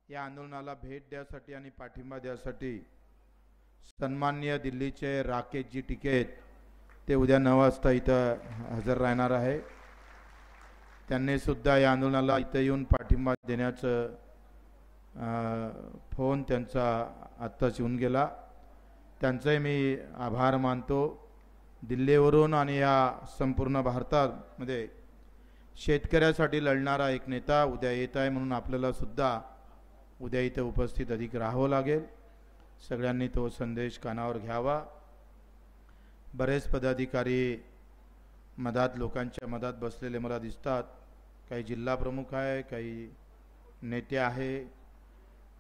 या आंदोलनाला भेट द्यासाठी आणि पाठिंबा द्यासाठी सन्माननीय दिल्लीचे राकेशजी टिकेत ते उद्या 9 वाजता इथं हजर राहणार आहे। त्यांनी सुद्धा या आंदोलनाला इथं येऊन पाठिंबा देण्याचं फोन त्यांचा आत्ताच येऊन गेला। त्यांचे मी आभार मानतो। दिल्लीवरून आणि या संपूर्ण भारतामध्ये शेतकऱ्यासाठी लढणारा एक नेता उद्या येत आहे, म्हणून आपल्याला सुद्धा उद्या इथे उपस्थित अधिक राहावं लागेल। सगळ्यांनी तो संदेश कानावर घ्यावा। बरेच पदाधिकारी मधात लोकांच्या मधात बसलेले मला दिसतात। काही जिल्हा प्रमुख आहे, काही नेते आहे।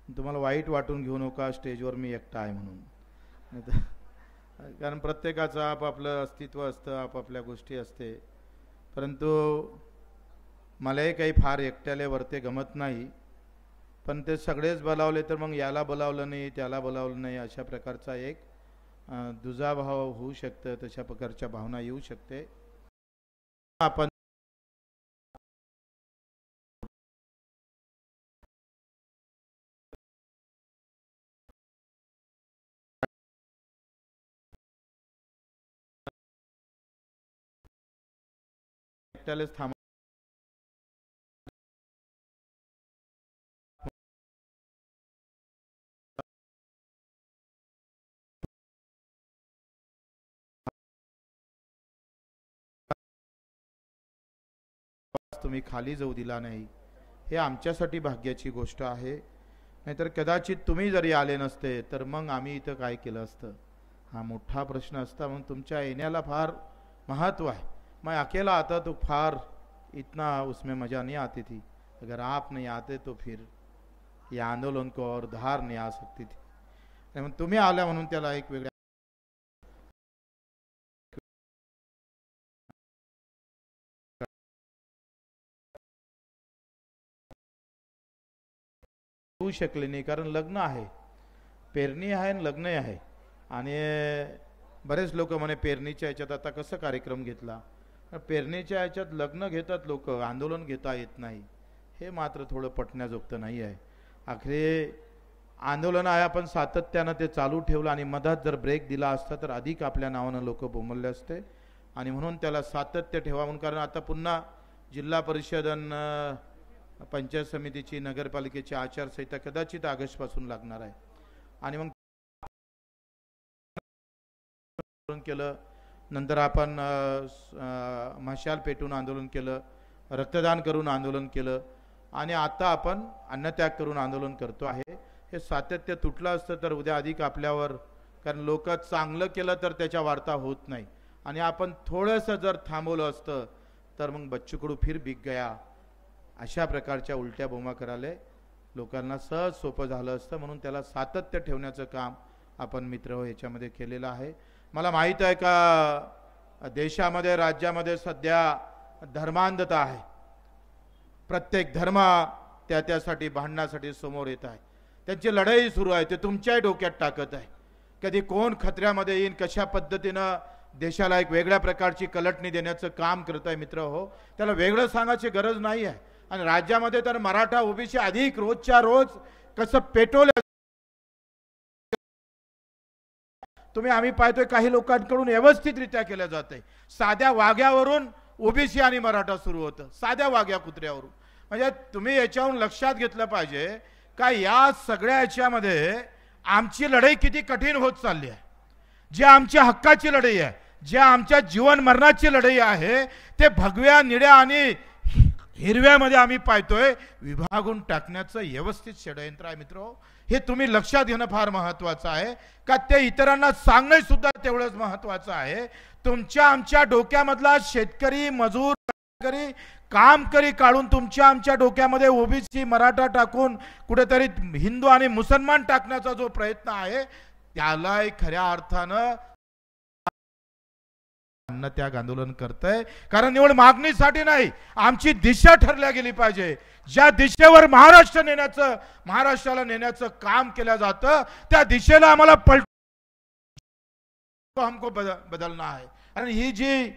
तुम्हाला वाईट वाटून घेऊ नका, स्टेजवर मी एकटा आहे म्हणून, कारण प्रत्येकाचं आपापलं अस्तित्व असतं, आपापल्या गोष्टी असते। परंतु मलाही काही फार एकट्याले वरते गमत नाही, पण ते सगळेच बोलावले तर मग याला बोलावलं नाही, त्याला बोलावलं नाही, अशा प्रकारचा एक दुजाभाव होऊ शकतं, तशा प्रकारच्या भावना येऊ शकते। आपण एकट्यालेच थांब तुम्ही खाली जाऊ दिला नाही, हे आमच्यासाठी भाग्याची गोष्ट आहे। नाहीतर कदाचित तुम्ही जरी आले नसते तर मग आम्ही इथं काय केलं असतं, हा मोठा प्रश्न असता। म्हणून तुमच्या येण्याला फार महत्व है। मैं अकेला आता तो फार इतना उसमें मज़ा नहीं आती थी, अगर आप नहीं आते तो फिर ये आंदोलन को और धार नहीं आ सकती थी। तुम्ही आल्या म्हणून त्याला एक वेगळ्या होऊ शकले नाही, कारण लग्न आहे, पेरणी आहे आणि लग्न आहे। आणि बरेच लोक म्हणे पेरणीच्या याच्यात आता कसं कार्यक्रम घेतला, पेरणीच्या याच्यात लग्न घेतात लोक, आंदोलन घेता येत नाही, हे मात्र थोडं पटण्याजोगतं नाही आहे। आखरी आंदोलन आहे, आपण सातत्यानं ते चालू ठेवलं आणि मधात जर ब्रेक दिला असता तर अधिक आपल्या नावानं लोक बोंबलले असते। आणि म्हणून त्याला सातत्य ठेवा म्हणून, कारण आता पुन्हा जिल्हा परिषद पंचायत समितीची नगरपालिकेची आचारसंहिता कदाचित ऑगस्ट पासून लागणार आहे। आणि मग केलं, नंतर आपण मशाल पेटून आंदोलन केलं, रक्तदान करून आंदोलन केलं, आणि आता आपण अन्नत्याग करून आंदोलन करतो आहे। हे सातत्य तुटलं असतं तर उद्या अधिक आपल्यावर, कारण लोक चांगलं केलं तर त्याच्या वार्ता होत नाही, आणि आपण थोडंसं जर थांबवलं असतं तर मग बच्चू कडू फिर बिक गया, अशा प्रकारच्या उलट्या बोंबा करायला लोकांना सहज सोपं झालं असतं। म्हणून त्याला सातत्य ठेवण्याचं काम आपण मित्र हो याच्यामध्ये केलेलं आहे। मला माहीत आहे का देशामध्ये राज्यामध्ये सध्या धर्मांधता आहे, प्रत्येक धर्म त्यासाठी भांडण्यासाठी समोर येत आहे, त्यांची लढाई सुरू आहे, ते तुमच्याही डोक्यात टाकत आहे। कधी कोण खतऱ्यामध्ये येईन, कशा पद्धतीनं देशाला एक वेगळ्या प्रकारची कलटणी देण्याचं काम करत आहे मित्र हो, त्याला वेगळं सांगायची गरज नाही आहे। आणि राज्यामध्ये तर मराठा ओबीसी अधिक रोजच्या रोज कसं पेटवलं तुम्ही, आम्ही पाहतोय काही लोकांकडून व्यवस्थितरित्या केलं जाते। साध्या वाघ्यावरून ओबीसी आणि मराठा सुरू होतं, साध्या वाघ्या कुत्र्यावरून। म्हणजे तुम्ही याच्यावरून लक्षात घेतलं पाहिजे का या सगळ्या याच्यामध्ये आमची लढाई किती कठीण होत चालली आहे। जे आमच्या हक्काची लढाई आहे, जे आमच्या जीवन मरणाची लढाई आहे, ते भगव्या निळ्या आणि हिरव्यामध्ये आम्ही पाहतोय विभागून टाकण्याचं व्यवस्थित षडयंत्र आहे मित्र। हे तुम्ही लक्षात घेणं फार महत्त्वाचं आहे, का ते इतरांना सांगणं सुद्धा तेवढंच महत्त्वाचं आहे। तुमच्या आमच्या डोक्यामधला शेतकरी मजूर करी काम करी काढून तुमच्या आमच्या डोक्यामध्ये ओबीसी मराठा टाकून कुठेतरी हिंदू आणि मुसलमान टाकण्याचा जो प्रयत्न आहे, त्याला खऱ्या अर्थानं अन्नत्याग आंदोलन करतंय। कारण निवड मागणीसाठी नाही, आमची दिशा ठरल्या गेली पाहिजे। ज्या दिशेवर महाराष्ट्राला नेण्याचं काम केलं जातं, त्या दिशेला आम्हाला हमको बदलना है। आणि ही जी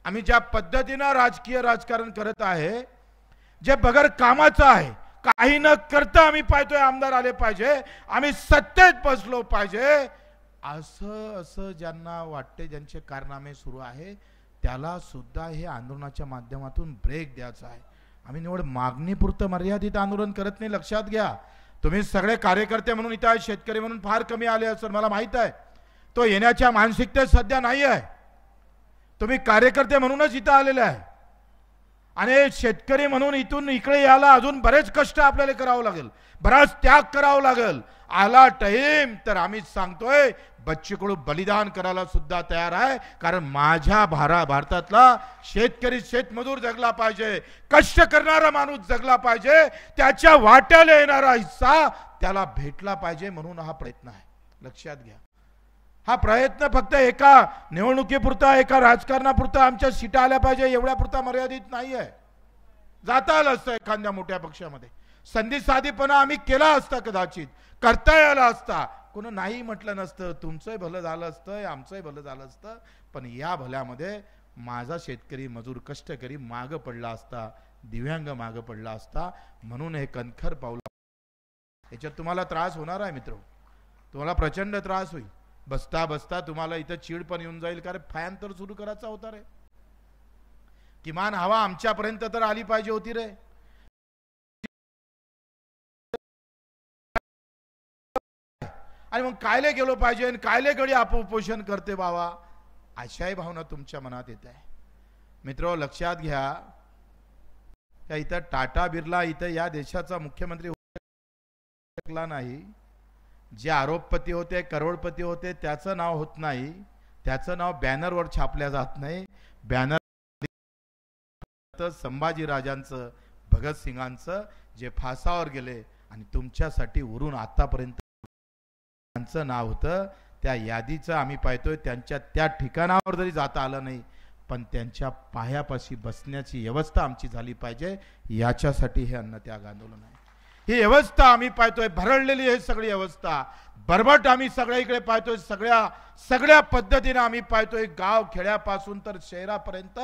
आम्ही ज्या पद्धतीनं राजकीय राजकारण करत आहे, जे बगर कामाचं आहे, काही न करता आम्ही पाहतोय आमदार आले पाहिजे, आम्ही सत्तेत बसलो पाहिजे, असं ज्यांना वाटते, ज्यांचे कारनामे सुरू आहे, त्याला सुद्धा हे आंदोलनाच्या माध्यमातून ब्रेक द्यायचा आहे. आम्ही निवड मागणीपुरतं मर्यादित आंदोलन करत नाही, लक्षात घ्या. तुम्ही सगळे कार्यकर्ते म्हणून इथं आहे, शेतकरी म्हणून फार कमी आले असेल, मला माहित आहे. तो येण्याच्या मानसिकतेत सध्या नाही आहे. तुम्ही कार्यकर्ते म्हणूनच इथं आलेले आहे आणि शेतकरी म्हणून इथून इकडे यायला अजून बरेच कष्ट आपल्याला करावं लागेल, बराच त्याग करावा लागेल. आला टाइम तर आम्ही सांगतोय बच्चू कडू बलिदान करायला सुद्धा तयार आहे. कारण माझ्या भारतातला शेतकरी, शेतमजूर जगला पाहिजे, कष्ट करणारा माणूस जगला पाहिजे, त्याच्या वाट्याला येणारा हिस्सा त्याला भेटला पाहिजे, म्हणून हा प्रयत्न आहे. लक्षात घ्या, हा प्रयत्न फक्त एका निवडणुकीपुरता, एका राजकारणापुरता, आमच्या सीटा आल्या पाहिजे एवढ्यापुरता मर्यादित नाही आहे. जाता आलं असतं एखाद्या मोठ्या पक्षामध्ये, संधी साधीपणा आम्ही केला असता, कदाचित करता आला असता, कोण नाही म्हटलं नसतं, तुमचंही भलं झालं असतं, आमचंही भलं झालं असतं. पण या भल्यामध्ये माझा शेतकरी मजूर कष्टकरी मागं पडला असता, दिव्यांग मागं पडला असता. म्हणून हे कणखर पाऊल. याच्यात तुम्हाला त्रास होणार आहे मित्र, तुम्हाला प्रचंड त्रास होईल. बसता बसता तुम्हाला इथं चीड पण येऊन जाईल, कारण फॅन तर सुरू करायचा होता रे, किमान हवा आमच्यापर्यंत तर आली पाहिजे होती रे. आणि मग कायले गेलो पाहिजे, कायले गडी उपोषण करते बाबा, अशाही भावना तुमच्या मनात येत आहे. मित्र लक्षात घ्या, इथं टाटा बिर्ला इथं या देशाचा मुख्यमंत्री शकला नाही. जे आरोपपती होते, करोडपती होते, त्याचं नाव होत नाही, त्याचं नाव बॅनरवर छापल्या जात नाही. बॅनर संभाजी राजांचं, भगत सिंगांचं, जे फासावर गेले आणि तुमच्यासाठी उरून आतापर्यंत त्यांचं नाव होतं, त्या यादीचं आम्ही पाहतोय. त्यांच्या त्या ठिकाणावर जरी जाता आलं नाही, पण त्यांच्या पायापाशी बसण्याची व्यवस्था आमची झाली पाहिजे. याच्यासाठी हे अन्नत्याग आंदोलन आहे. ही व्यवस्था आम्ही पाहतोय भरडलेली, हे सगळी व्यवस्था बरबट आम्ही सगळ्या इकडे पाहतोय. सगळ्या पद्धतीने आम्ही पाहतोय, गाव खेड्यापासून तर शहरापर्यंत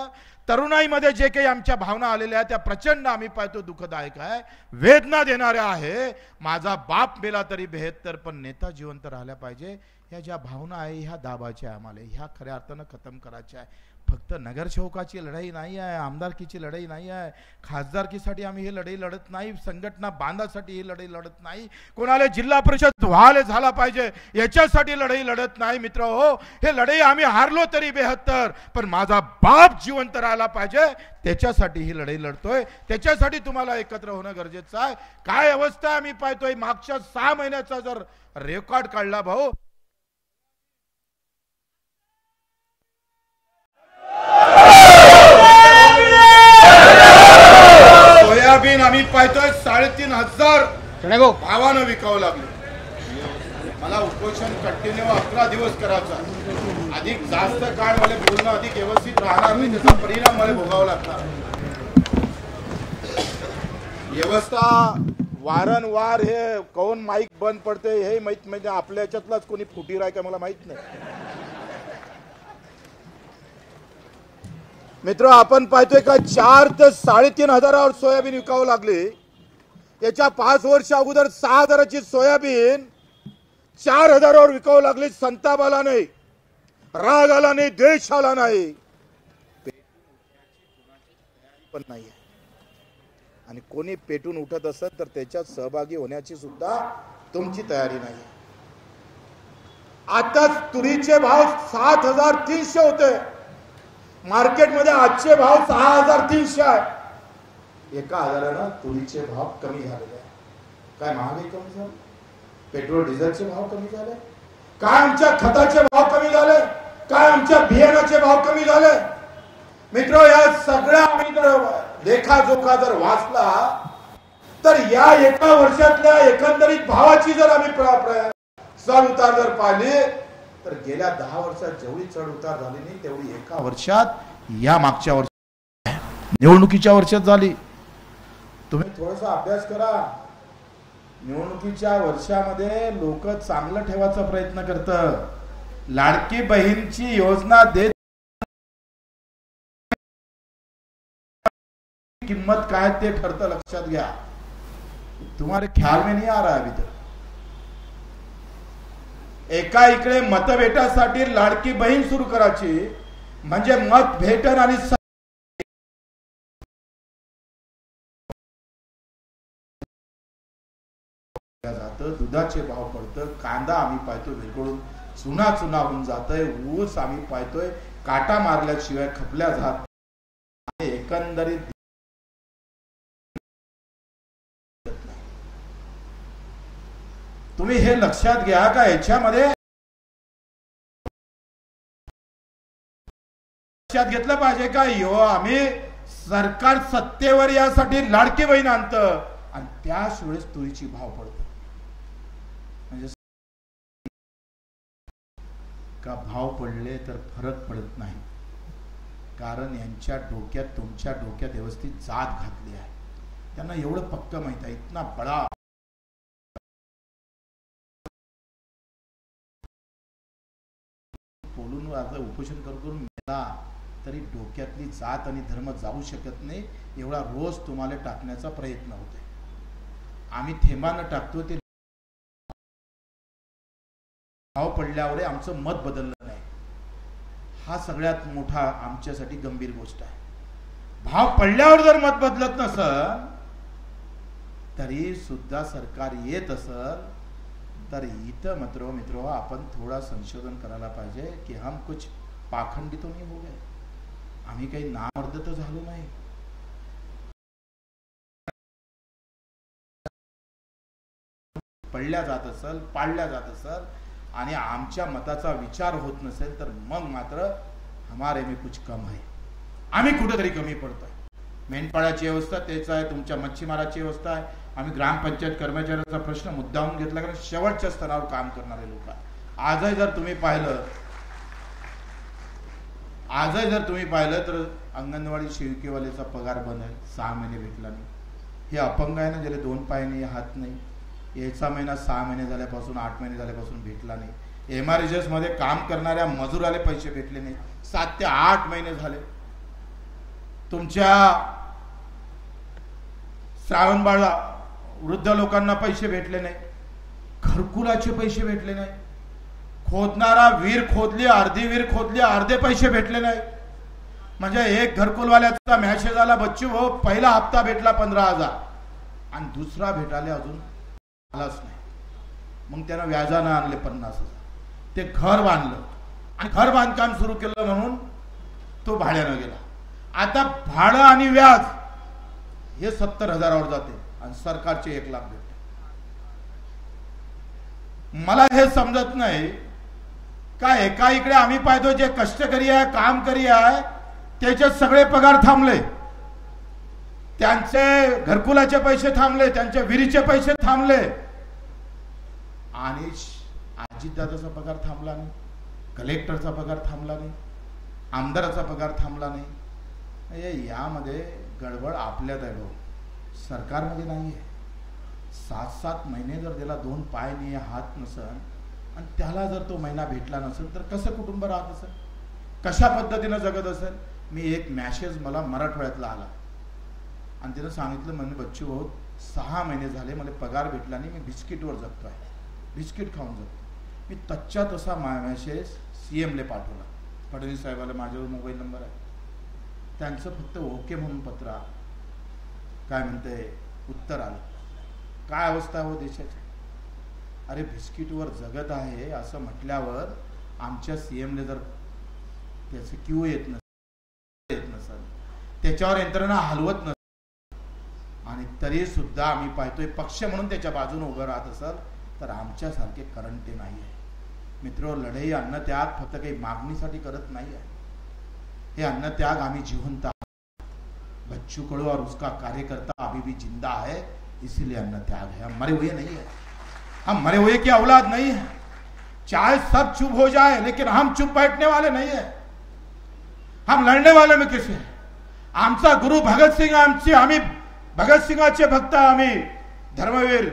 तरुणाईमध्ये जे काही आमच्या भावना आलेल्या आहेत, त्या प्रचंड आम्ही पाहतो दुःखदायक आहे, वेदना देणाऱ्या आहे. माझा बाप मेला तरी 72, पण नेता जिवंत राहिला पाहिजे, ह्या ज्या भावना आहे, ह्या दाबाच्या आम्हाला, ह्या खऱ्या अर्थानं खतम करायच्या आहे. फक्त नगरसेवकाची लढाई नाही आहे, आमदारकीची लढाई नाही आहे, खासदारकीसाठी आम्ही ही लढाई लढत नाही, संघटना बांधासाठी ही लढाई लढत नाही, कोणाला जिल्हा परिषद व्हायला झाला पाहिजे याच्यासाठी लढाई लढत नाही. मित्र हो, हे लढाई आम्ही हारलो तरी 72, पण माझा बाप जिवंत राहिला पाहिजे, त्याच्यासाठी ही लढाई लढतोय. त्याच्यासाठी तुम्हाला एकत्र होणं गरजेचं आहे. काय अवस्था आम्ही पाहतोय, मागच्या 6 महिन्याचा जर रेकॉर्ड काढला भाऊ, सोयाबीन आम्ही पाहतोय 3,500 भावानं विकावं लागलं. मला उपोषण कंटिन्यू 11 दिवस करायचं, अधिक जास्त काळ मला बोलणं अधिक व्यवस्थित राहणार नाही, त्याचा परिणाम मला भोगावा लागणार. व्यवस्था वारंवार हे कोण माईक बंद पडते हे माहित, म्हणजे आपल्या याच्यातलाच कोणी फुटीर आहे का मला माहित नाही. मित्र आपण पाहतोय का 4 ते 3,500 हजारावर सोयाबीन विकावं लागले. याच्या 5 वर्ष अगोदर 6,000ची सोयाबीन 4,000वर विकावं लागली. संताप आला नाही, राग आला नाही, द्वेष आला नाही, पण नाही. आणि कोणी पेटून उठत असेल तर त्याच्यात सहभागी होण्याची सुद्धा तुमची तयारी नाही. आताच तुरीचे भाव 7,300 होते, मार्केटमध्ये आजचे भाव 6,300 आहे. 1,000 तुरीचे भाव कमी झालेले आहे. काय महागाई कमी झाली, पेट्रोल डिझेलचे भाव कमी झाले, काय आमच्या खताचे भाव कमी झाले, काय आमच्या बियाणाचे भाव कमी झाले. मित्र या सगळ्या आम्ही जर लेखाजोखा जर वाचला तर या एका वर्षातल्या एकंदरीत भावाची जर आम्ही चढ उतार जर पाहिले तर गेल्या 10 वर्षात जेवढी चढ उतार झाली नाही तेवढी एका वर्षात या मागच्या वर्षात निवडणुकीच्या वर्षात झाली. तुम्ही थोडासा अभ्यास करा. निवडणुकीच्या वर्षामध्ये लोक चांगलं ठेवायचा प्रयत्न करतात. लाडकी बहीणची योजना देत किंमत काय ते ठरतं, लक्षात घ्या. तुम्हारे ख्याल में नहीं आ रहा अभी तक। एका इकडे मतभेटासाठी लाडकी बहीण सुरू करायची, म्हणजे मत भेटन आणि जातं, दुधाचे भाव पडतं, कांदा आम्ही पाहतो विरघळून चुना चुना होऊन जातोय, ऊस आम्ही पाहतोय काटा मारल्याशिवाय खपल्या जात, एकंदरीत तुम्ही हे लक्षात घ्या का याच्यामध्ये लक्षात घेतलं पाहिजे का आम्ही सरकार सत्तेवर यासाठी लाडकी बहीण आणतं आणि त्याच वेळेस तुरीची भाव पडतो, म्हणजे का भाव पडले तर फरक पडत नाही, कारण यांच्या डोक्यात तुमच्या डोक्यात व्यवस्थित जात घातली आहे, त्यांना एवढं पक्क माहित आहे, इतना बडा बोलून आता उपोषण करून मेला तरी डोक्यातली जात आणि धर्म जाऊ शकत नाही, एवढा रोज तुम्हाला टाकण्याचा प्रयत्न होतोय, आम्ही थेंबानं टाकतो, ते भाव पडल्यावर आमचं मत बदललं नाही, हा सगळ्यात मोठा आमच्यासाठी गंभीर गोष्ट आहे। भाव पडल्यावर जर मत बदलत नसल तरी सुद्धा सरकार येत असल तर इथं मित्रों आपण थोड़ा संशोधन करायला पाहिजे की हम कुछ पाखंडी तो नहीं हो गए, आम्ही काही नामर्द तर झालो नाही, पडल्या जात असल पाडल्या जात असल आणि आमच्या मताचा विचार होत नसेल तर मग मात्र हमारे में कुछ कम है, आम्ही कुठेतरी कमी पडतोय। मेंढपाळाची व्यवस्था तेच आहे, तुमच्या मच्छीमाराची व्यवस्था आहे, आम्ही ग्रामपंचायत कर्मचाऱ्याचा प्रश्न मुद्दाहून घेतला कारण शेवटच्या स्तरावर काम करणारे लोक आजही जर तुम्ही पाहिलं तर अंगणवाडी सेविकेवाल्याचा पगार बंद आहे, 6 महिने भेटला नाही, हे अपंग आहे ना, ज्याला 2 पाय नाही हात नाही, याचा महिना 6 महिने झाल्यापासून 8 महिने झाल्यापासून भेटला नाही, एमआरएचएस मध्ये काम करणाऱ्या मजुराले पैसे भेटले नाही, 7 ते 8 महिने झाले, तुमच्या श्रावणबाळ वृद्ध लोकांना पैसे भेटले नाही, घरकुलाचे पैसे भेटले नाही, खोदणारा विहीर खोदली, अर्धी विहीर खोदली, अर्धे पैसे भेटले नाही, म्हणजे एक घरकुलवाल्याचा मेसेज आला, बच्चू भाऊ पहिला हप्ता भेटला 15,000 आणि दुसरा भेटायला अजून आलाच नाही, मग त्यानं व्याजानं आणले 50,000, ते घर बांधलं आणि घर बांधकाम सुरू केलं म्हणून तो भाड्यानं गेला, आता भाडं आणि व्याज हे 70,000वर जाते आणि सरकारचे 1 लाख भेटते। मला हे समजत नाही का एका इकडे आम्ही पाहतो जे कष्टकरी आहे, काम करी आहे, त्याचे सगळे पगार थांबले, त्यांचे घरकुलाचे पैसे थांबले, त्यांच्या विहिरीचे पैसे थांबले आणि अजितदादाचा पगार थांबला नाही, कलेक्टरचा पगार थांबला नाही, आमदाराचा पगार थांबला नाही, यामध्ये गडबड आपल्यात आहे, सरकारमध्ये नाही आहे। 7-7 महिने जर त्याला 2 पाय नाही हात नसेल आणि त्याला जर तो महिना भेटला नसेल तर कसं कुटुंब राहत असेल, कशा पद्धतीने जगत असेल। मी एक मेसेज मला मराठवाड्यातला आला आणि त्यानं सांगितलं, म्हणजे बच्चू भाऊ 6 महिने झाले मला पगार भेटला नाही, मी बिस्किटवर जगतोय, बिस्किट खाऊन जगतो। मी तच्च्या तसा मेसेज CMले पाठवला, फडणवीस साहेबाला माझ्यावर मोबाईल नंबर आहे, त्यांचं फक्त ओके म्हणून पत्र आलं, काय म्हणते उत्तर आलं, काय अवस्था हो देशाची, अरे बिस्किटवर जगत आहे असं म्हटल्यावर आमच्या CMने जर त्याचे क्यू येत नसेल, त्याच्यावर यंत्रणा हलवत नसेल आणि तरी सुद्धा आम्ही पाहतोय पक्ष म्हणून त्याच्या बाजूने उभं राहत असेल तर आमच्यासारखे करंटे नाही आहे। मित्रो, लढाई अन्नत्याग फक्त काही मागणीसाठी करत नाही आहे, हे अन्नत्याग आम्ही जिवंत आहोत, बच्चू कडू और उसका कार्यकर्ता अभी भी जिंदा है, इसीलिए अन्नत्याग है, हम मरे हुए नहीं है, हम मरे हुए की औलाद नहीं है, चाहे सब चुप हो जाए लेकिन हम चुप बैठने वाले नहीं है, हम लड़ने वाले में किसे है, आमचा गुरु भगत सिंग, आम्ही भगत सिंगाचे भक्त, आम्ही धर्मवीर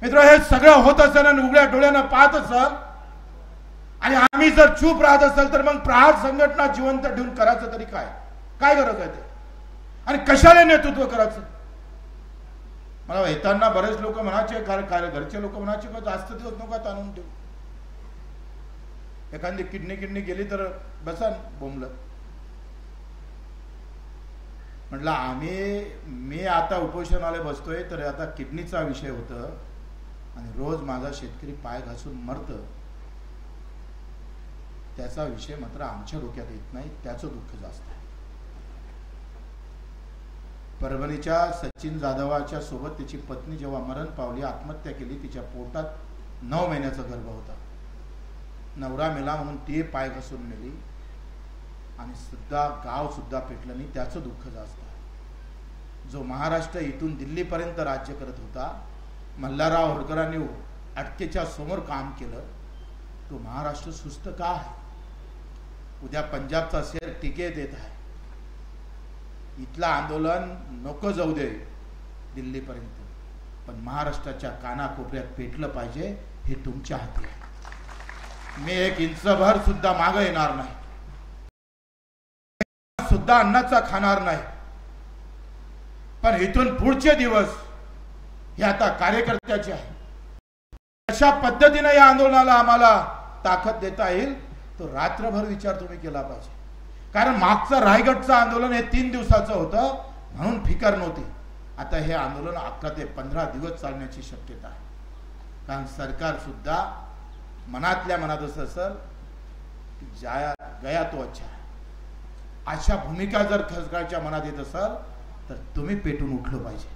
मित्र, हे सगळं होत असेल आणि उघड्या डोळ्यानं पाहत असेल आणि आम्ही जर चूप राहत असेल तर मग प्रहार संघटना जिवंत ठेवून करायचं तरी काय गरज आहे ते, आणि कशाला नेतृत्व करायचं, मला येताना बरेच लोक म्हणायचे, घरचे लोक म्हणायचे का जास्त दिवस नका ताणून ठेवू, एखादी किडनी गेली तर बसा बोंबलत. म्हटलं मी आता उपोषणाला बसतोय तर आता किडनीचा विषय होतं आणि रोज माझा शेतकरी पाय घासून मरतं, त्याचा विषय मात्र आमच्या डोक्यात येत नाही, त्याचं दुःख जास्त आहे. परभणीच्या सचिन जाधवाच्या सोबत त्याची पत्नी जेव्हा मरण पावली, आत्महत्या केली, तिच्या पोटात 9 महिन्याचा गर्भ होता. नवरा मेला म्हणून ती पाय घासून मेली आणि सुद्धा गाव सुद्धा पेटलं नाही, त्याचं दुःख जास्त आहे. जो महाराष्ट्र इथून दिल्लीपर्यंत राज्य करत होता, मल्हारराव होळकरांनी अटकेच्या समोर काम केलं, तो महाराष्ट्र सुस्त का आहे? उद्या पंजाबचा शेर टिकेत येत आहे. इथलं आंदोलन नको जाऊ दे दिल्लीपर्यंत, पण महाराष्ट्राच्या कानाकोपऱ्यात पेटलं पाहिजे, हे तुमच्या हाती आहे. मी 1 इंचभर सुद्धा मागे येणार नाही, सुद्धा अन्नाचा खाणार नाही. पण इथून पुढचे दिवस हे आता कार्यकर्त्याचे आहे. अशा पद्धतीने या आंदोलनाला आम्हाला ताकद देता येईल तो रात्रभर विचार तुम्ही केला पाहिजे. कारण मागचं रायगडचं आंदोलन हे 3 दिवसाचं होतं म्हणून फिकर नव्हती. आता हे आंदोलन 11 ते 15 दिवस चालण्याची शक्यता आहे. कारण सरकार सुद्धा मनातल्या मनात असं असेल की गया तो अच्छा है, अशा भूमिका जर सरकारच्या मनात येत असेल तर तुम्ही पेटून उठलं पाहिजे.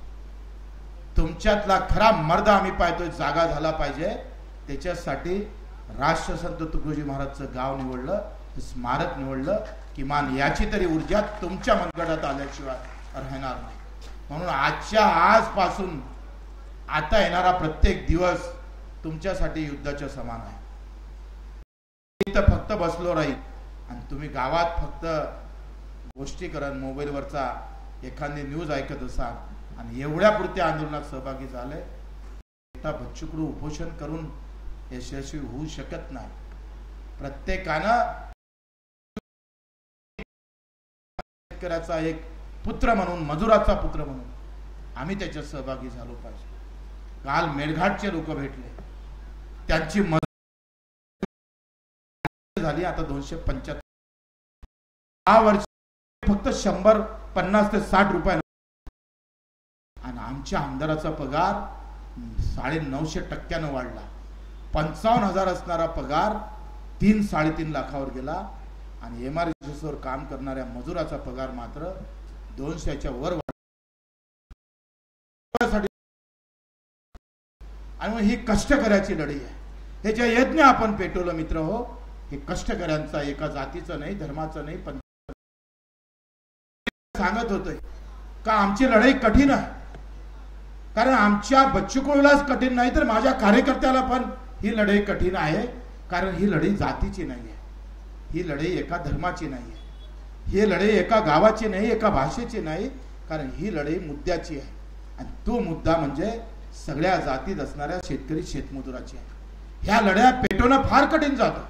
तुमच्यातला खरा मर्द आम्ही पाहतोय जागा झाला पाहिजे. त्याच्यासाठी राष्ट्रसंत तुकडोजी महाराजचं गाव निवडलं, स्मारक निवडलं. किमान याची तरी ऊर्जा तुमच्या मनगटात आल्याशिवाय राहणार नाही. म्हणून आजपासून आता येणारा प्रत्येक दिवस तुमच्यासाठी युद्धाच्या समान आहे. इथं फक्त बसलो राहील आणि तुम्ही गावात फक्त गोष्टी करत मोबाईलवरचा एखादी न्यूज ऐकत असाल आणि एवढ्या पुरत्या आंदोलनात सहभागी झाले, एकटा बच्चूकडू उपोषण करून यशस्वी होऊ शकत नाही. प्रत्येकानं शेतकऱ्याचा एक पुत्र म्हणून, मजुराचा पुत्र म्हणून आम्ही त्याच्यात सहभागी झालो पाहिजे. काल मेळघाटचे लोक भेटले, त्यांची झाली आता 275. 6 वर्ष फक्त 150 ते 60 रुपये आणि आमच्या आमदाराचा पगार 950% वाढला. 55,000 असणारा पगार 3-3.5 लाखावर गेला आणि MRSS वर काम करणाऱ्या मजुराचा पगार मात्र 200च्या वर वाढला. आणि ही कष्टकऱ्याची लढाई आहे. हे जे यज्ञ आपण पेटवलं मित्र हो, हे कष्टकऱ्यांचा, एका जातीचं नाही, धर्माचं नाही, पण सांगत होतोय का आमची लढाई कठीण आहे. कारण आमच्या बच्चूकडूलाच कठीण नाही तर माझ्या कार्यकर्त्याला पण ही लढाई कठीण आहे. कारण ही लढाई जातीची नाही आहे, ही लढाई एका धर्माची नाही आहे, ही लढाई एका गावाची नाही, एका भाषेची नाही. कारण ही लढाई मुद्द्याची आहे आणि तो मुद्दा म्हणजे सगळ्या जातीत असणाऱ्या शेतकरी शेतमजुराची आहे. ह्या लढ्या पेटवणं फार कठीण जातं.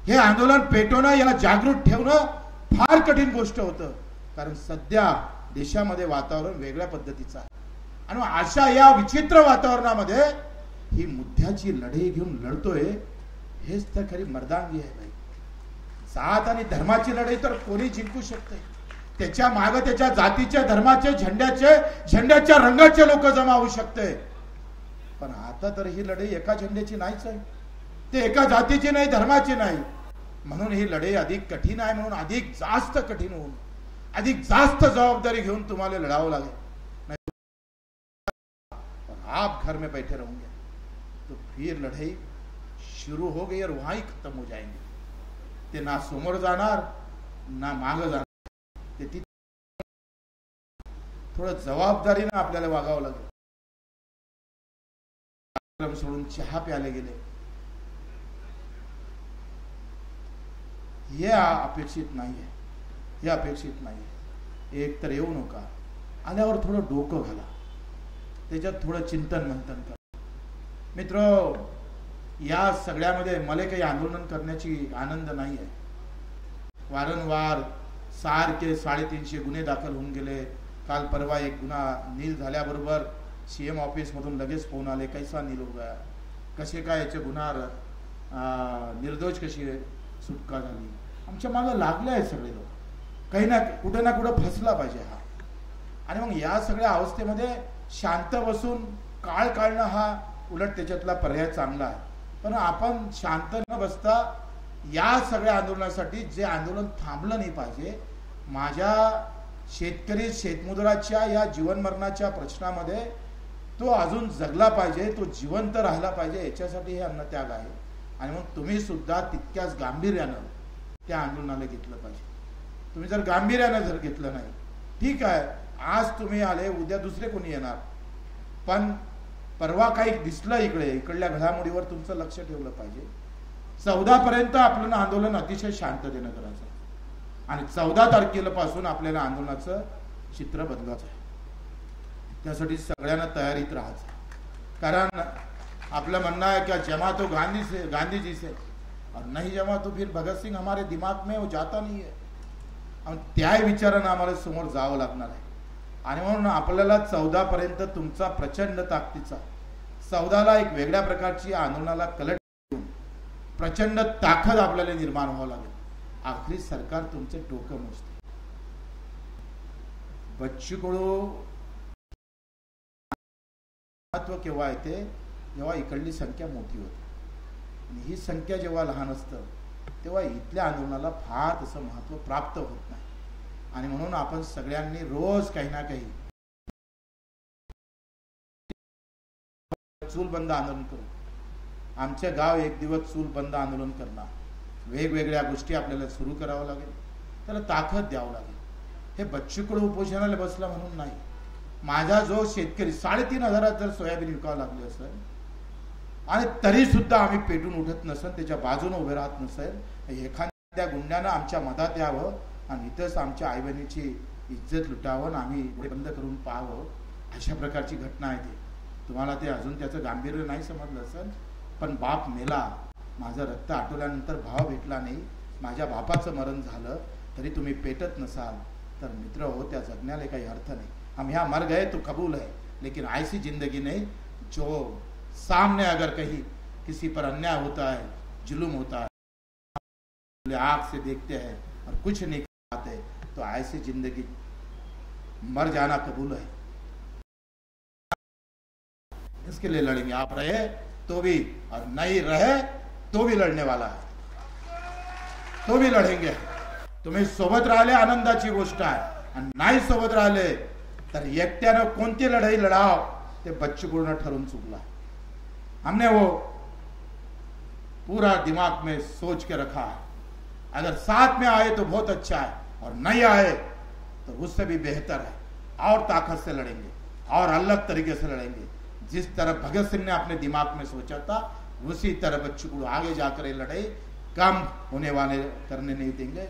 हे आंदोलन पेटवणं, याला जागृत ठेवणं फार कठीण गोष्ट होतं. कारण सध्या देशामध्ये वातावरण वेगळ्या पद्धतीचं आहे आणि अशा या विचित्र वातावरणामध्ये ही मुद्द्याची लढाई घेऊन लढतोय, हेच तर खरी मर्दांगी आहे भाई. जात आणि धर्माची लढाई तर कोणी जिंकू शकते. त्याच्या मागे त्याच्या जातीच्या, धर्माचे, झेंड्याच्या रंगाचे लोक जमा होऊ शकते. पण आता तर ही लढाई एका झेंड्याची नाहीच आहे, ते एका जातीची नाही, धर्माची नाही. म्हणून ही लढाई अधिक कठीण आहे. म्हणून अधिक जास्त कठीण होऊन अधिक जास्त जबाबदारी घेऊन तुम्हाला लढावं लागेल. नहीं आप घर में बैठे रहोगे तो फिर लड़ाई शुरू हो गई और वहां ही खत्म हो जाएंगे. ते ना समोर जाणार ना मागे जाणार. ते थोडं जबाबदारीने आपल्याला वागावं लागेल. सोडून चहा प्यायला गेले हे अपेक्षित नाहीये, हे अपेक्षित नाहीये. एक तर येऊ नका, आल्यावर थोडं डोकं घाला, त्याच्यात थोडं चिंतन मंथन करा. मित्र, या सगळ्यामध्ये मला काही आंदोलन करण्याची आनंद नाही आहे. वारंवार सारखे 350 गुन्हे दाखल होऊन गेले. काल परवा एक गुन्हा नील झाल्याबरोबर CM ऑफिसमधून लगेच फोन आले, कैसा नील हो गया, कसे काय याचे गुन्हार निर्दोष कशी सुटका झाली. आमच्या मागं लागले आहे सगळे लोक, काही ना कुठे ना कुठं फसला पाहिजे हा. आणि मग या सगळ्या अवस्थेमध्ये शांत बसून काळ काढणं हा उलट त्याच्यातला पर्याय चांगला आहे. पण आपण शांत न बसता या सगळ्या आंदोलनासाठी जे आंदोलन थांबलं नाही पाहिजे, माझ्या शेतकरी शेतमजुराच्या या जीवनमरणाच्या प्रश्नामध्ये तो अजून जगला पाहिजे, तो जिवंत राहिला पाहिजे, याच्यासाठी हे अन्नत्याग आहे. आणि मग तुम्ही सुद्धा तितक्याच गांभीर्यानं त्या आंदोलनाला घेतलं पाहिजे. तुम्ही जर गांभीर्यानं जर घेतलं नाही, ठीक आहे आज तुम्ही आले, उद्या दुसरे कोणी येणार, पण परवा काही दिसलं इकडल्या घडामोडीवर तुमचं लक्ष ठेवलं पाहिजे. 14 पर्यंत आपलं आंदोलन अतिशय शांततेनं करायचं आणि 14 तारखेपासून आपल्याला आंदोलनाचं चित्र बदलायचं आहे. त्यासाठी सगळ्यांना तयारीत राहायचं. कारण आपलं म्हणणं आहे कि जमा तो गांधी जी से और नहीं जमा तो फिर भगत सिंह हमारे दिमाग में वो जाता नहीं है. आणि त्या विचारानं आम्हाला समोर जावं लागणार आहे. आणि म्हणून आपल्याला 14 पर्यंत तुमचा प्रचंड ताकदीचा, 14ला एक वेगळ्या प्रकारची आंदोलनाला कलट देऊन प्रचंड ताकद आपल्याला निर्माण व्हावं लागेल. आखरी सरकार तुमचे डोकं मोजते. बच्चू कडू महत्व केव्हा येते, जेव्हा इकडली संख्या मोठी होते. आणि ही संख्या जेव्हा लहान असतं तेव्हा इथल्या आंदोलनाला फार तसं महत्व प्राप्त होत नाही. आणि म्हणून आपण सगळ्यांनी रोज काही ना काही चूल बंद आंदोलन करू. आमचे गाव एक दिवस चूल बंद आंदोलन करणार. वेगवेगळ्या गोष्टी आपल्याला सुरू करावं लागेल, त्याला ताकद द्यावं लागेल. हे बच्चू कडू उपोषणाला बसला म्हणून नाही. माझा जो शेतकरी 3,500 जर सोयाबीन विकावं लागले असेल आणि तरी सुद्धा आम्ही पेटून उठत नसेल, त्याच्या बाजूने उभे राहत नसेल, एखाद्या गुंड्यानं आमच्या मधात यावं आणि इथंच आमच्या आई बहिणीची इज्जत लुटावं, आम्ही बंद करून पाहावं, अशा प्रकारची घटना आहे. ती तुम्हाला ते अजून त्याचं गांभीर्य नाही समजलं असेल. पण बाप मेला, माझं रक्त आटवल्यानंतर भाव भेटला नाही, माझ्या बापाचं मरण झालं तरी तुम्ही पेटत नसाल तर मित्र हो, त्या जगण्याला काही अर्थ नाही. हम यहाँ मर गए तो कबूल है, लेकिन ऐसी जिंदगी नहीं जो सामने अगर कहीं किसी पर अन्याय होता है, जुल्म होता है, आँख से देखते हैं और कुछ नहीं करते, तो ऐसी जिंदगी मर जाना कबूल है. इसके लिए लड़ेंगे. आप रहे तो भी और नहीं रहे तो भी लड़ने वाला है, तो भी लढेंगे. तुम्ही सोबत राहिले आनंदाची गोष्ट आहे, आणि नाही सोबत राहिले तर एकट्यानं कोणती लढाई लढाव ते बच्चू कडून ठरवून चुकला. हमने वो पूरा दिमाग में सोच के रखा है. अगर साथ में आए तो बहुत अच्छा है, और नहीं आए तो उससे भी बेहतर है. और ताकत से लड़ेंगे और अलग तरीके से लड़ेंगे. जिस तरह भगत सिंह ने अपने दिमाग में सोचा था, उसी तरह बच्चू कडू आगे जाकर ये लड़ाई कम होने वाले करने नहीं देंगे,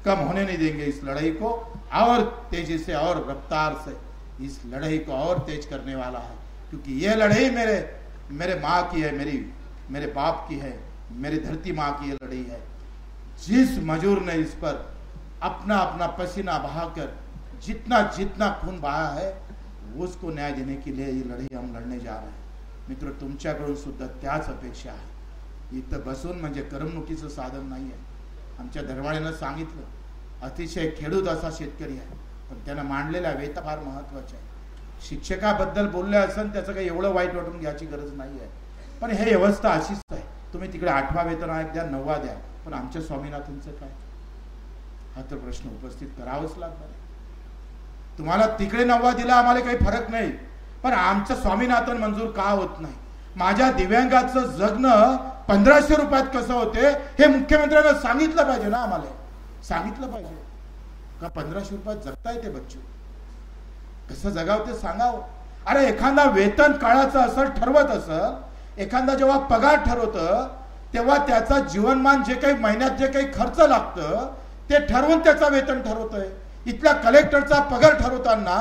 कम होने नहीं देंगे इस लड़ाई को. और तेजी से और रफ्तार से इस लड़ाई को और तेज करने वाला है. क्योंकि ये लड़ाई मेरे माँ की है, मेरे बाप की है, मेरी धरती माँ की ये लड़ाई है. जिस मजूर ने इस पर अपना अपना पसीना बहाकर जितना जितना खून बहा है, उसको न्याय देने के लिए ये लढाई हम लढणे जा रहे हैं. मित्र, तुमच्याकडून सुद्धा त्याच अपेक्षा आहे. इथं बसून म्हणजे करमणुकीचं साधन नाही आहे. आमच्या धर्माळ्यानं सांगितलं, अतिशय खेडूत असा शेतकरी आहे, पण त्यानं मांडलेल्या वेता फार महत्वाच्या आहे. शिक्षकाबद्दल बोलले असेल त्याचं काही एवढं वाईट वाटून घ्यायची गरज नाही आहे. पण हे व्यवस्था अशीच आहे. तुम्ही तिकडे 8वा वेतन आयोग द्या, 9वा द्या, पण आमच्या स्वामीनाथनचं काय? हा तर प्रश्न उपस्थित करावाच लागणार आहे. तुम्हाला तिकडे 9वा दिला, आम्हाला काही फरक नाही, पण आमचं स्वामीनाथन मंजूर का होत नाही? माझ्या दिव्यांगाचं जगणं 1500 रुपयात कसं होते हे मुख्यमंत्र्यांना सांगितलं पाहिजे ना. आम्हाला सांगितलं पाहिजे का 1500 रुपयात जगता येते बच्चू? कसं जगावं ते सांगावं. अरे एखादा वेतन काळाचं असं ठरवत असं, एखादा जेव्हा पगार ठरवतं तेव्हा त्याचा जीवनमान जे काही महिन्यात जे काही खर्च लागतं ते ठरवून त्याचा वेतन ठरवतंय. इथल्या कलेक्टरचा पगार ठरवताना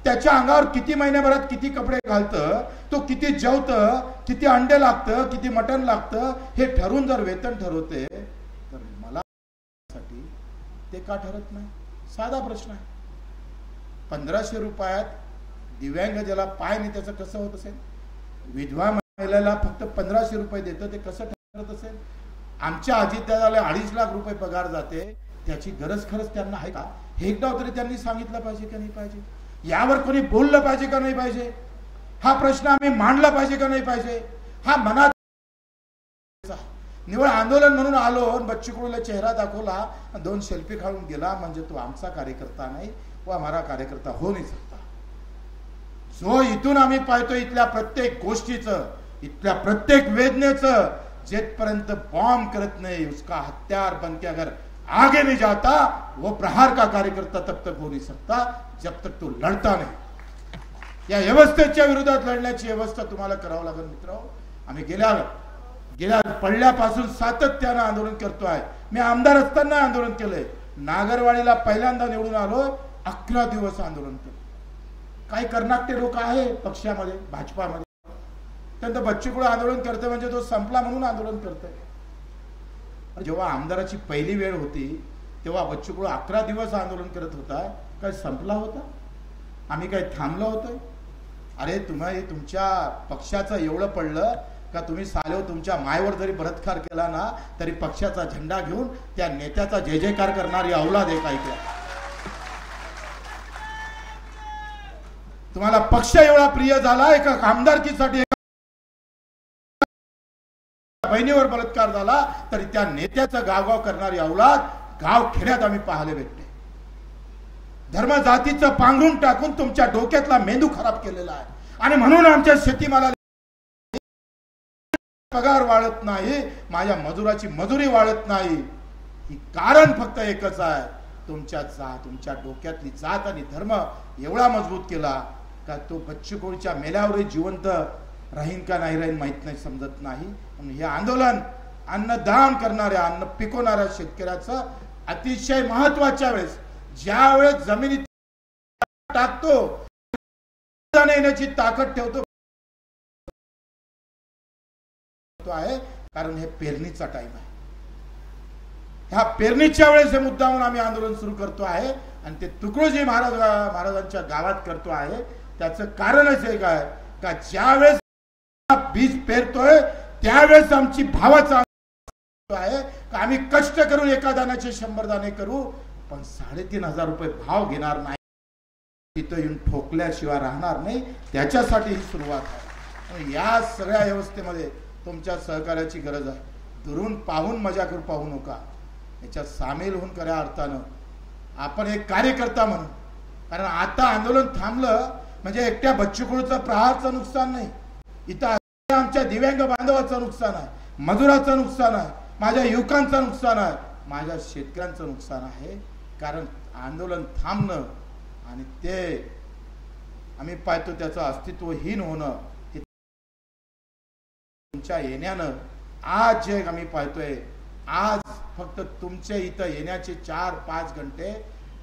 त्याच्या अंगावर किती महिन्याभरात किती कपडे घालतं, तो किती जेवतं, किती अंडे लागतं, किती मटण लागतं, हे ठरवून जर वेतन ठरवते तर मला ते का ठरत नाही? साधा प्रश्न आहे. 1500 रुपयात दिव्यांग ज्याला पाय नाही त्याचं कसं होत असेल? विधवा महिलेला फक्त 1500 रुपये देतं, ते कसं ठरत असेल? आमच्या अजितदादाला 2.5 लाख रुपये पगार जाते, त्याची गरज खरंच त्यांना आहे का? हे एकदा तरी त्यांनी सांगितलं पाहिजे का नाही पाहिजे? यावर कोणी बोललं पाहिजे का नाही पाहिजे? हा प्रश्न आम्ही मांडला पाहिजे का नाही पाहिजे? हा मनात निवड आंदोलन म्हणून आलो, बच्चू कडूला चेहरा दाखवला, 2 सेल्फी काढून गेला, म्हणजे तो आमचा कार्यकर्ता नाही, वो हमारा कार्यकर्ता हो नहीं सकता. जो इथून आम्ही पाहतो इथल्या प्रत्येक गोष्टीचं, इथल्या प्रत्येक वेदनेचं, जेपर्यंत बॉम्ब करत नहीं उसका हथियार बन के अगर आगे नहीं जाता, वो प्रहार का कार्यकर्ता तब तक हो नहीं सकता जब तक तो लढता नहीं. या व्यवस्थेच्या विरोधात लढण्याची व्यवस्था तुम्हाला करावं लागेल मित्र. आम्ही गेल्या पडल्यापासून सातत्यानं आंदोलन करतो आहे. मी आमदार असताना आंदोलन केलंय. नागरवाडीला पहिल्यांदा निवडून आलो, 11 दिवस आंदोलन केलं. काही कर्नाटके लोक आहे पक्षामध्ये, भाजपामध्ये, त्यानंतर बच्चू कडू आंदोलन करते म्हणजे तो संपला म्हणून आंदोलन करतोय. जेव्हा आमदाराची पहिली वेळ होती तेव्हा बच्चू कडू 11 दिवस आंदोलन करत होता. काय संपला होता? आम्ही काय थांबलो होतोय? अरे तुम्ही तुमच्या पक्षाचं एवढं पडलं का तुम्ही सालेव तुमच्या मायवर जरी बलात्कार केला ना तरी पक्षाचा झेंडा घेऊन त्या नेत्याचा जय जयकार करणारी औलाद आहे काय क्या? तुम्हाला पक्ष एवढा प्रिय झाला एका आमदारकीसाठी बहिणीवर बलात्कार झाला तरी त्या नेत्याचा गावगाव करणारी औलाद गाव खेड्यात आम्ही पाहायला भेटते. धर्म जातीचं पांघरून टाकून तुमच्या डोक्यातला मेंदू खराब केलेला आहे आणि म्हणून आमच्या शेतीमाला पगार वाढत नाही, माझ्या मजुराची मजुरी वाढत नाही. ही कारण फक्त एकच आहे, तुमच्या डोक्यातली जात आणि धर्म एवढा मजबूत केला का तो बच्चू कडूच्या मेल्यावरही जिवंत राहीन का नाही राहीन माहित नाही, समजत नाही. म्हणून हे आंदोलन अन्नदान करणाऱ्या, अन्न पिकवणाऱ्या शेतकऱ्याचं अतिशय महत्वाच्या वेळेस, ज्या वेळेस जमिनीत टाकतो येण्याची ताकद ठेवतो आहे, कारण हे पेरणीचा टाइम आहे. ह्या पेरणीच्या वेळेस हे मुद्दामून आम्ही आंदोलन सुरू करतो आहे आणि ते तुकडोजी महाराजांच्या गावात करतो आहे. त्याचं कारणच एक आहे का ज्यावेळेस बीज पेरतोय त्यावेळेस आमची भावाचा आहे का आम्ही कष्ट करून एका दाण्याचे 100 दाणे करू, पण 3,500 रुपये भाव घेणार नाही, तिथं येऊन ठोकल्याशिवाय राहणार नाही. त्याच्यासाठी ही सुरुवात आहे. या सगळ्या व्यवस्थेमध्ये तुमच्या सहकार्याची गरज आहे. दुरून पाहून मजा करू पाहू नका, याच्यात सामील होऊन खऱ्या अर्थानं आपण एक कार्यकर्ता म्हणून, कारण आता आंदोलन थांबलं म्हणजे एकट्या बच्चू कडूचं प्रहारचं नुकसान नाही, इथं आमच्या दिव्यांग बांधवाचं नुकसान आहे, मजुराचं नुकसान आहे, माझ्या युवकांचं नुकसान आहे, माझ्या शेतकऱ्यांचं नुकसान आहे. कारण आंदोलन थांबणं आणि ते आम्ही पाहतो त्याचं अस्तित्वहीन होणं, तुमच्या येण्यानं आज जे आम्ही पाहतोय, आज फक्त तुमच्या इथं येण्याचे 4-5 घंटे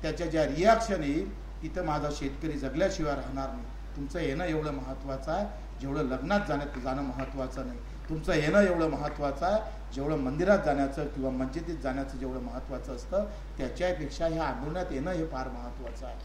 त्याच्या ज्या रिॲक्शन येईल तिथं माझा शेतकरी जगल्याशिवाय राहणार नाही. तुमचं येणं एवढं महत्वाचं आहे जेवढं लग्नात जाणं महत्वाचं नाही. तुमचं येणं एवढं महत्वाचं आहे जेवढं मंदिरात जाण्याचं किंवा मस्जिदीत जाण्याचं जेवढं महत्वाचं असतं त्याच्यापेक्षा ह्या आंदोलनात येणं हे फार महत्वाचं आहे.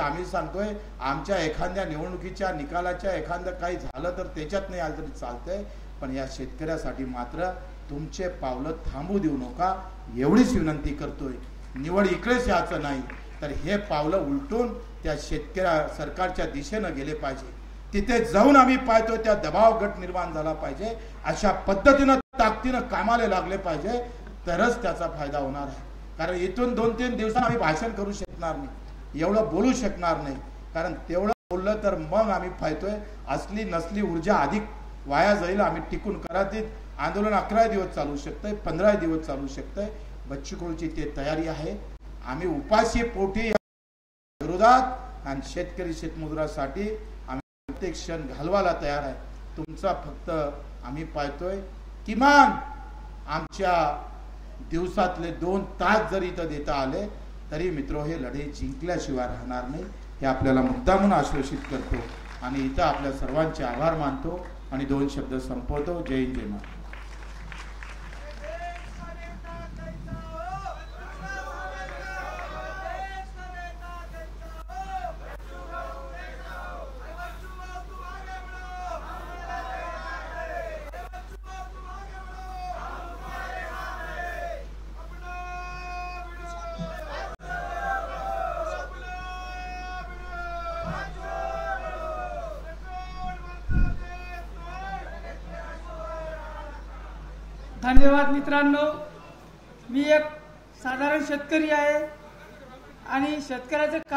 आम्ही सांगतोय, आमच्या एखाद्या निवडणुकीच्या निकालाच्या एखादं काही झालं तर त्याच्यात नाही आलं तरी चालतंय, पण या शेतकऱ्यासाठी मात्र तुमचे पावलं थांबू देऊ नका एवढीच विनंती करतोय. निवड इकडेच याचं नाही तर हे पावलं उलटून त्या शेतकऱ्या सरकारच्या दिशेनं गेले पाहिजे. तिथे जाऊन आम्ही पाहतो त्या दबाव गट निर्माण झाला पाहिजे, अशा पद्धतीनं ताकदीनं कामाला लागले पाहिजे, तरच त्याचा फायदा होणार आहे. कारण इथून 2-3 दिवसांनी आम्ही भाषण करू शकणार नाही, एवढं बोलू शकणार नाही, कारण तेवढं बोललं तर मग आम्ही पाहतोय असली नसली ऊर्जा अधिक वाया जाईल. आम्ही टिकून करातीत आंदोलन 11 दिवस चालू शकतंय, 15 दिवस चालू शकतंय. बच्चू कडूची ते तयारी आहे. आम्ही उपाशी पोटी विरोधात आणि शेतकरी शेतमजुरासाठी आम्ही प्रत्येक क्षण घालवायला तयार आहे. तुमचा फक्त आम्ही पाहतोय किमान आमच्या दिवसातले 2 तास जरी इथं देता आले तरी मित्र हे लढे जिंकल्याशिवाय राहणार नाही, हे आपल्याला मुद्दामून आश्वासित करतो आणि इथं आपल्या सर्वांचे आभार मानतो आणि 2 शब्द संपवतो. जय हिंद, जय महाराष्ट्र. धन्यवाद मित्रांनो. मी एक साधारण शेतकरी आहे आणि शेतकऱ्याचं काय